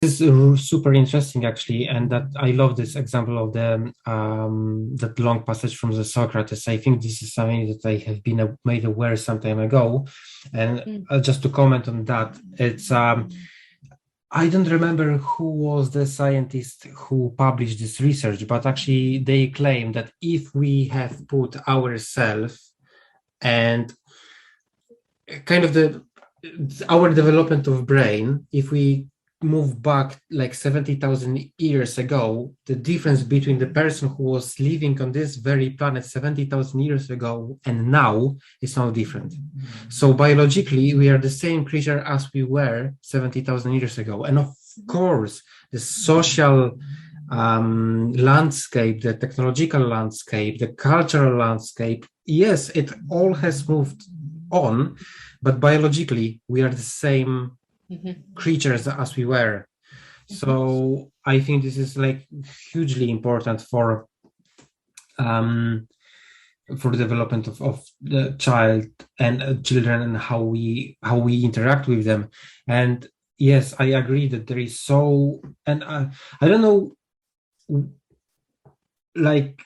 This is super interesting, actually, and that I love this example of the that long passage from the Socrates. I think this is something that I have been made aware some time ago, and Mm. just to comment on that, it's I don't remember who was the scientist who published this research, but actually they claim that if we have put ourselves and kind of the our development of brain, if we move back like 70,000 years ago, the difference between the person who was living on this very planet 70,000 years ago and now is no different. So biologically, we are the same creature as we were 70,000 years ago. And of course, the social landscape, the technological landscape, the cultural landscape, yes, it all has moved on, but biologically, we are the same Mhm. creatures as we were. Mhm. So I think this is like hugely important um, for the development of the child and children and how we interact with them. And yes, I agree that there is so, and I don't know, like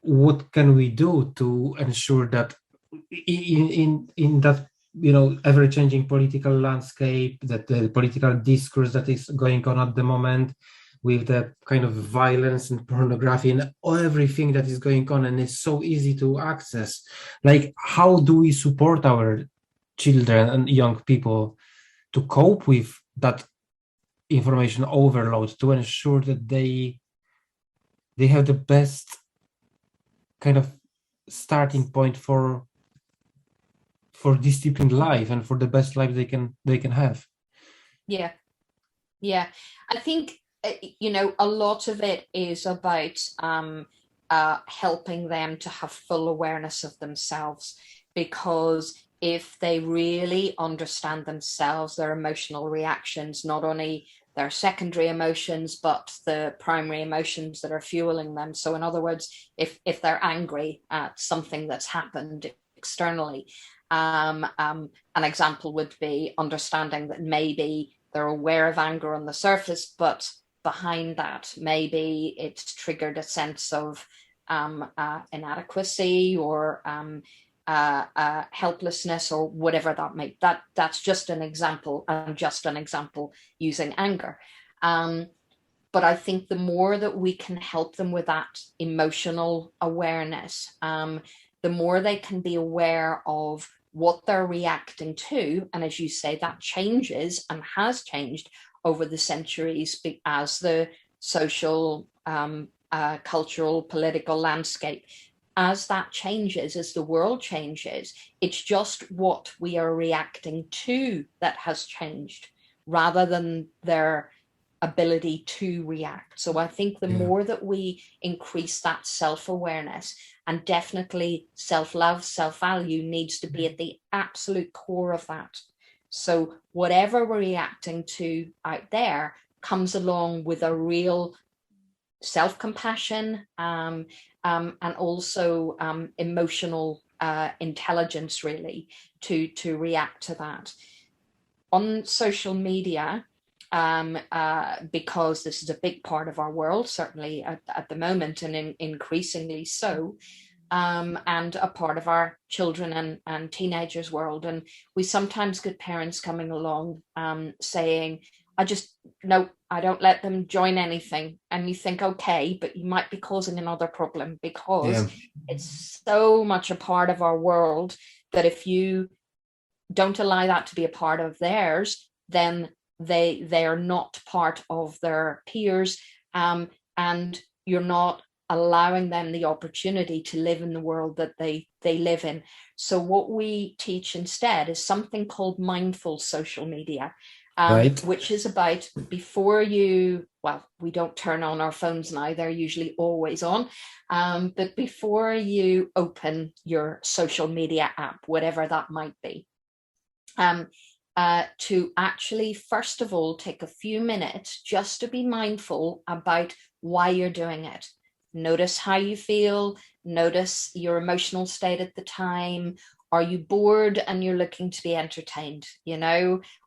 what can we do to ensure that in that ever changing political landscape, that the political discourse that is going on at the moment, with the kind of violence and pornography and everything that is going on, and it's so easy to access, like how do we support our children and young people to cope with that information overload, to ensure that they have the best kind of starting point for disciplined life and for the best life they can have. Yeah, yeah. I think a lot of it is about helping them to have full awareness of themselves, because if they really understand themselves, their emotional reactions, not only their secondary emotions, but the primary emotions that are fueling them. So, in other words, if they're angry at something that's happened externally, an example would be understanding that maybe they're aware of anger on the surface, but behind that, maybe it's triggered a sense of inadequacy or helplessness or whatever that may. That's just an example, and just an example using anger. Um, but I think the more that we can help them with that emotional awareness, the more they can be aware of what they're reacting to. And as you say, that changes and has changed over the centuries as the social, cultural, political landscape. As that changes, as the world changes, it's just what we are reacting to that has changed rather than their ability to react. So I think the Yeah. more that we increase that self-awareness, and definitely self-love, self-value needs to be at the absolute core of that. So whatever we're reacting to out there comes along with a real self-compassion, and also emotional intelligence, really, to react to that. On social media, because this is a big part of our world, certainly at the moment, and increasingly so, and a part of our children and teenagers' world. And we sometimes get parents coming along saying, I just, no, I don't let them join anything. And you think, okay, but you might be causing another problem, because Yeah. it's so much a part of our world that if you don't allow that to be a part of theirs, then they are not part of their peers, and you're not allowing them the opportunity to live in the world that they live in. So what we teach instead is something called mindful social media, Right. which is about, before you, well, we don't turn on our phones now, they're usually always on, but before you open your social media app, whatever that might be, um, to actually, first of all, take a few minutes just to be mindful about why you're doing it. Notice how you feel, notice your emotional state at the time. Are you bored and you're looking to be entertained?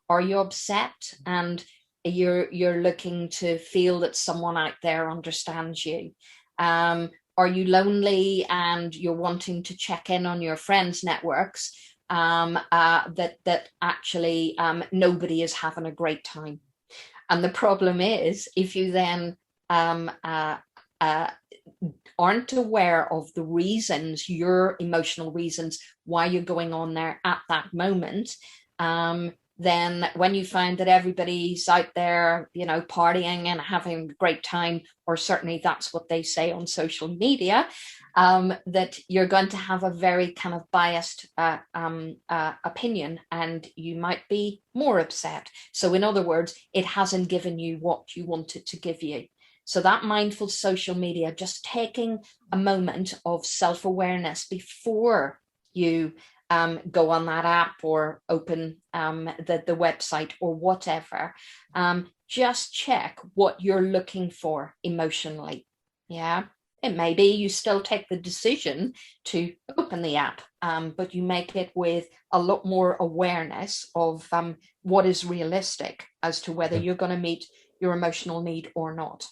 Are you upset and you're looking to feel that someone out there understands you. Are you lonely and you're wanting to check in on your friends' networks, that actually nobody is having a great time? And the problem is, if you then aren't aware of the reasons, your emotional reasons why you're going on there at that moment, then when you find that everybody's out there, you know, partying and having a great time, or certainly that's what they say on social media, that you're going to have a very kind of biased opinion, and you might be more upset. So in other words, it hasn't given you what you wanted to give you. So that mindful social media, just taking a moment of self-awareness before you go on that app or open the website or whatever, just check what you're looking for emotionally. Yeah, it may be you still take the decision to open the app, but you make it with a lot more awareness of what is realistic as to whether you're going to meet your emotional need or not.